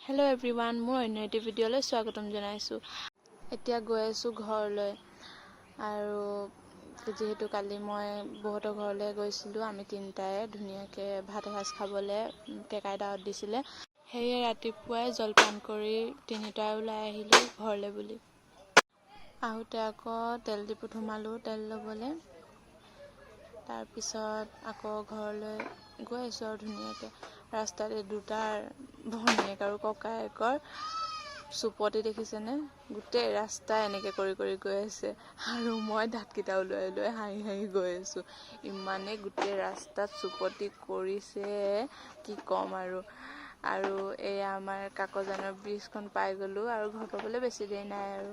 Hello' everyone, মোৰ অন্য এটি ভিডিঅ'লৈ স্বাগতম জনাইছোঁ। এতিয়া গৈ আছোঁ ঘৰলৈ। আৰু যিহেতু কালি মই বহুতৰ ঘৰলৈ গৈছিলোঁ, আমি তিনিটাই ধুনীয়াকৈ ভাত এসাঁজ খাবলৈ কেকাইদাহঁত দিছিলে। সেয়ে ৰাতিপুৱাই জলপান কৰি তিনিটাই ওলাই আহিলোঁ ঘৰলৈ বুলি। আহোঁতে আকৌ তেল ডিপুত সোমালোঁ তেল ল'বলৈ। তাৰপিছত আকৌ ঘৰলৈ গৈ আছোঁ আৰু ধুনীয়াকৈ। ৰাস্তাত এই দুটাৰ ভনীয়েক আৰু ককায়েকৰ চুপতি দেখিছেনে? গোটেই ৰাস্তা এনেকৈ কৰি কৰি গৈ আছে আৰু মই দাঁতকেইটা ওলাই লৈ হাঁহি হাঁহি গৈ আছোঁ। ইমানেই গোটেই ৰাস্তাত চুপতি কৰিছে কি ক'ম আৰু এয়া আমাৰ কাকজানৰ ব্ৰিজখন পাই গ'লোঁ আৰু ঘৰ পাবলৈ বেছি দেৰি নাই আৰু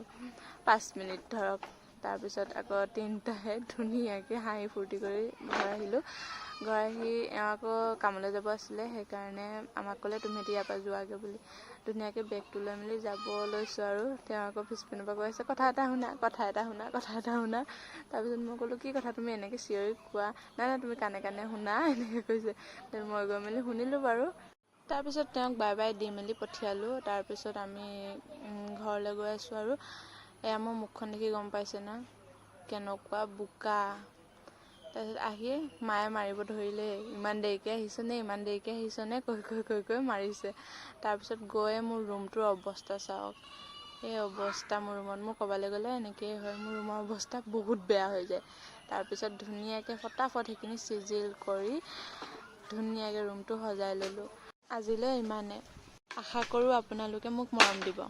5 মিনিট ধৰক। তাৰপিছত আকৌ তিনিটাই ধুনীয়াকৈ হাঁহি ফূৰ্তি কৰি ঘৰ আহিলোঁ। ঘৰ আহি এওঁ আকৌ কামলৈ যাব আছিলে, সেইকাৰণে আমাক ক'লে তুমি ইয়াৰ পৰা যোৱাগৈ বুলি। ধুনীয়াকৈ বেগটো লৈ মেলি যাব লৈছোঁ আৰু তেওঁ আকৌ পিছপিনৰ পৰা কৈ আছে কথা এটা শুনা। তাৰপিছত মই ক'লোঁ কি কথা, তুমি এনেকৈ চিঞৰি কোৱা। নাই তুমি কাণে কাণে শুনা, এনেকৈ কৈছে। মই গৈ মেলি শুনিলোঁ বাৰু। তাৰপিছত তেওঁক বাই বাই দি মেলি পঠিয়ালোঁ। তাৰপিছত আমি ঘৰলৈ গৈ আছোঁ আৰু এয়া মোৰ মুখখন দেখি গম পাইছে না কেনেকুৱা বোকা। তাৰপিছত আহি মায়ে মাৰিব ধৰিলে, ইমান দেৰিকৈ আহিছনে কৈ মাৰিছে। তাৰপিছত গৈয়ে মোৰ ৰুমটোৰ অৱস্থা চাওক। এই অৱস্থা মোৰ ৰুমত, মোৰ ক'ৰবালৈ গ'লে এনেকৈয়ে হয়, মোৰ ৰুমৰ অৱস্থা বহুত বেয়া হৈ যায়। তাৰপিছত ধুনীয়াকৈ ফটাফট সেইখিনি চিজিল কৰি ধুনীয়াকৈ ৰুমটো সজাই ল'লোঁ। আজিলৈ ইমানে। আশা কৰোঁ আপোনালোকে মোক মৰম দিব।